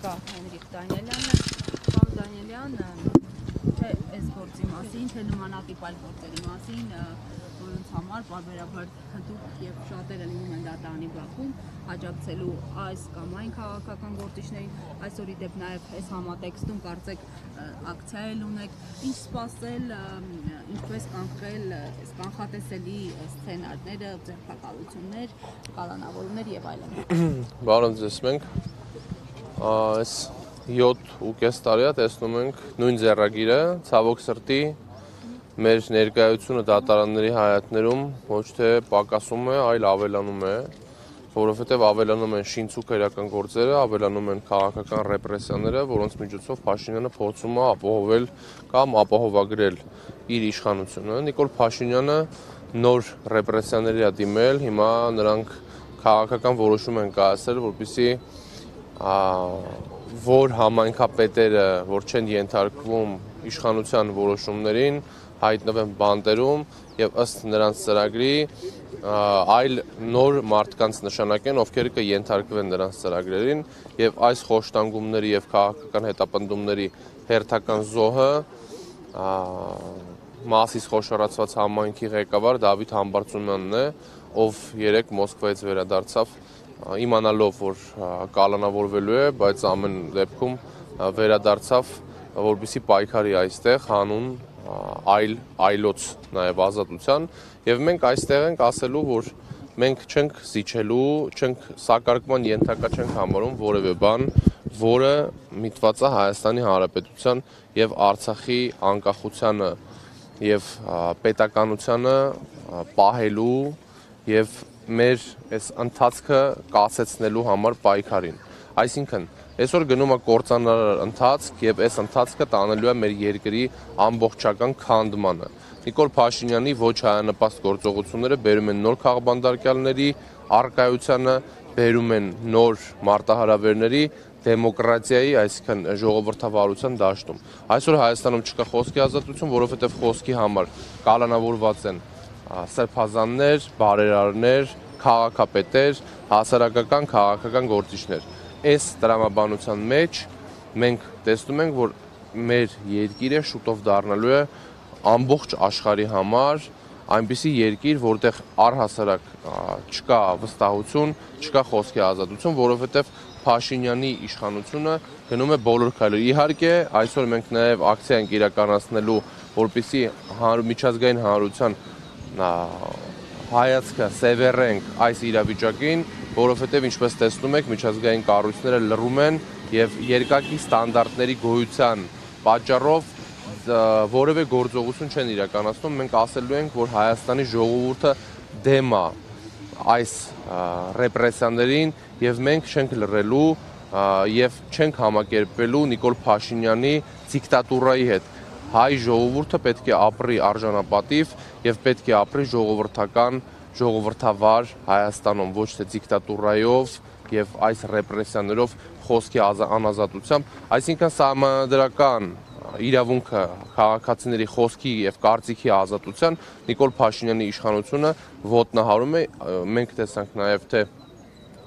կա Հենրիխ Դանիելյանը, կամ Դանիելյանը, թե այս գործի մասին, թե նմանատիպ այլ գործերի մասին, որոնց համար պարբերաբար հատուկ եւ շատերը լինում են դատարանի բակում, աջակցելու այս կամ այն քաղաքական գործիչներին, այսօր ի դեպ նաեւ այս համատեքստում կարծեք ակցիա ունեք, ինչ սպասել, ինչպես կանխել այս կանխատեսելի սցենարները, ձերբակալություններ, կալանավորումներ եւ այլն։ Բարև ձեզ մենք այս 7.5 տարի է տեսնում ենք նույն ձեռագիրը, ցավոք սրտի մեր ներկայությունը դատարանների հայաթներում ոչ թե պակասում է, այլ ավելանում է, որովհետև ավելանում են շինցուկ քրեական գործերը, ավելանում են քաղաքական ռեպրեսիաները, որոնց միջոցով Փաշինյանը փորձում է ապահովել կամ ապահովագրել իր իշխանությունը։ Նիկոլ Փաշինյանը նոր ռեպրեսիաների է դիմել, հիմա նրանք քաղաքական որոշում են կայացրել, որպեսզի որ համայնքապետերը, որ չեն ենթարկվում իշխանության որոշումներին, հայտնվեն բանտերում եւ ըստ նրանց ծրագրի այլ նոր մարդկանց նշանակեն, ովքեր կենթարկվեն նրանց ծրագրերին եւ այս խոշտանգումների եւ քաղաքական հետապնդումների հերթական զոհը Մասիս խոշորացված համայնքի ղեկավար Դավիթ Համբարձումյանն է, ով երեք Մոսկվայից վերադարձավ իմանալով, որ կալանավորվելու է, բայց ամեն դեպքում վերադարձավ, որպեսզի պայքարի այստեղ հանուն այլոց նաև ազատության եւ մենք այստեղ ենք ասելու, որ մենք չենք զիջելու, չենք սակարկման ենթակա չենք համարում որևէ բան, որը միտված է Հայաստանի Հանրապետության եւ Արցախի անկախությանը եւ պետականությանը պահելու եւ մեր այս ընթացքը կասեցնելու համար պայքարին։ Այսինքն, այսօր գնում է կործանարար ընթացք եւ այս ընթացքը տանելու է մեր երկրի ամբողջական քանդմանը։ Նիկոլ Փաշինյանի ոչ հայանպաստ գործողությունները բերում են նոր քաղբանդարկյալների առկայությանը, բերում են նոր մարտահրավերների դեմոկրատիայի, այսինքն ժողովրդավարության դաշտում։ Այսօր Հայաստանում չկա խոսքի ազատություն, որովհետև խոսքի համար կալանավորված են սրբազաններ, բարերարներ, քաղաքապետեր, հասարակական քաղաքական գործիչներ։ Այս տրամաբանության մեջ մենք տեսնում ենք, որ մեր երկիրը շուտով դառնալու է ամբողջ աշխարհի համար այնպիսի երկիր, որտեղ առհասարակ չկա վստահություն, չկա խոսքի ազատություն, որովհետև Փաշինյանի իշխանությունը գնում է բոլոր քայլեր։ Իհարկե, այսօր մենք նաև ակցիա ենք իրականացնելու, որպեսզի միջազգային հանրության հայացքը սևեռենք այս իրավիճակին, որովհետև ինչպես տեսնում եք, միջազգային կառույցները լռում են եւ երկակի ստանդարտների գոյության պատճառով որևէ գործողություն չեն իրականացնում։ Մենք ասելու ենք, որ Հայաստանի ժողովուրդը դեմ է այս ռեպրեսիաներին եւ մենք չենք լռելու եւ չենք համակերպվելու Նիկոլ Փաշինյանի դիկտատուրայի հետ։ Հայ ժողովուրդը պետք է ապրի արժանապատիվ եւ պետք է ապրի ժողովրդական, ժողովրդավար Հայաստանում, ոչ թե դիկտատուրայով եւ այս ռեպրեսիաներով խոսքի անազատությամբ, այսինքն սահմանադրական իրավունքը քաղաքացիների խոսքի եւ կարծիքի ազատության Նիկոլ Փաշինյանի իշխանությունը ոտնահարում է։ Մենք տեսանք նաեւ թե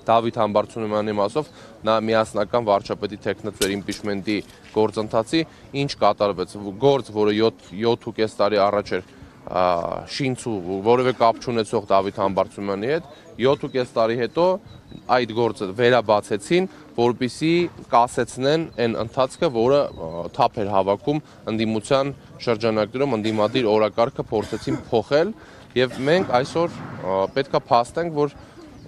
Դավիթ Համբարձումյանի մասով նա միասնական վարչապետի թեկնածու իմպիչմենտի գործընթացի ինչ կատարվեց, գործ, որը 7.5 տարի առաջ էր շինցու որևէ կապ չունեցող Դավիթ Համբարձումյանի հետ, 7.5 տարի հետո այդ գործը վերաբացեցին, որպեսզի կասեցնեն այն ընթացքը, որը թափ էր հավաքում ընդդիմության շրջանակներում, ընդդիմադիր օրակարգը փորձեցին փոխել եւ մենք այսօր պետքա փաստենք, որ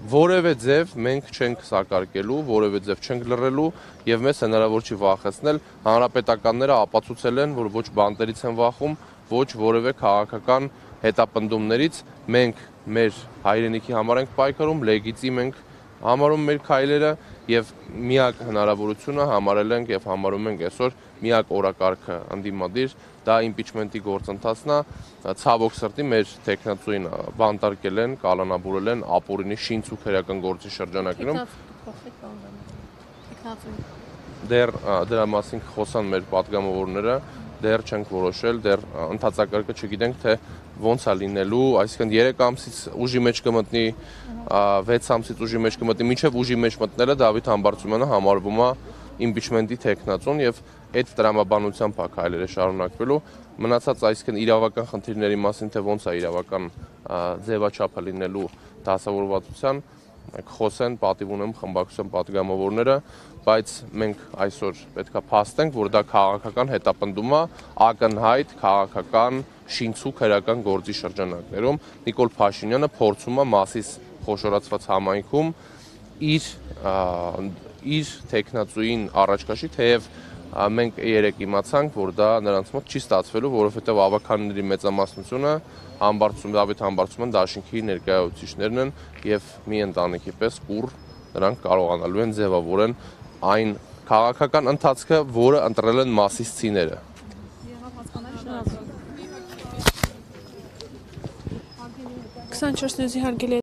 որևէ ձև մենք չենք սակարկելու, որևէ ձև չենք լռելու եւ մեզ հնարավոր չի վախեցնել։ Հանրապետականները ապացուցել են, որ ոչ բանտերից են վախում, ոչ որևէ քաղաքական հետապնդումներից։ Մենք մեր հայրենիքի համար ենք պայքարում, լեգիտիմ ենք համարում մեր քայլերը եւ միակ հնարավորությունը համարել ենք եւ համարում ենք այսօր միակ օրակարգը ընդդիմադիր, դա իմպիչմենտի գործընթացն է։ Ցավոք սրտի մեր տեխնացուին բանտարկել են, կալանավորել են ապօրինի շինցու քրեական գործի շրջանակներում։ Դեռ դրա մասին խոսան մեր պատգամավորները, դեռ չենք որոշել, դեռ ընթացակարգը չգիտենք, թե ոնց է լինելու, այսինքն 3 ամսից ուժի մեջ կմտնի, 6 ամսից ուժի մեջ կմտնի, մինչև ուժի մեջ մտնելը Դավիթ Համբարձումյանը համարվում է իմպիչմենտի թեկնածուն եւ այդ տրամաբանությամբ է քայլերը շարունակվելու։ Մնացած այսինքն իրավական խնդիրների մասին, թե ոնց է իրավական ձևաչափը լինելու դասավորվածության, խոսեն, պատիվ ունեմ խմբակցության պատգամավորները, բայց մենք այսօր պետքա փաստենք, որ դա քաղաքական հետապնդում է, ակնհայտ քաղաքական շինցու քրական գործի շրջանակներում Նիկոլ Փաշինյանը փորձում է Մասիս խոշորացված համայնքում իր թեկնածուին առաջ քաշի, թեև մենք երեք իմացանք, որ դա նրանց մոտ չի ստացվելու, որովհետև ավականների մեծամասնությունը Դավիթ Համբարձումյան դաշինքի ներկայացուցիչներն են եւ մի ընտանիքի պես կուռ նրանք կարողանալու են ձևավորեն այն քաղաքական ընթացքը, որը ընտրել են մասիսցիները։ 24 նյուզի հարգելի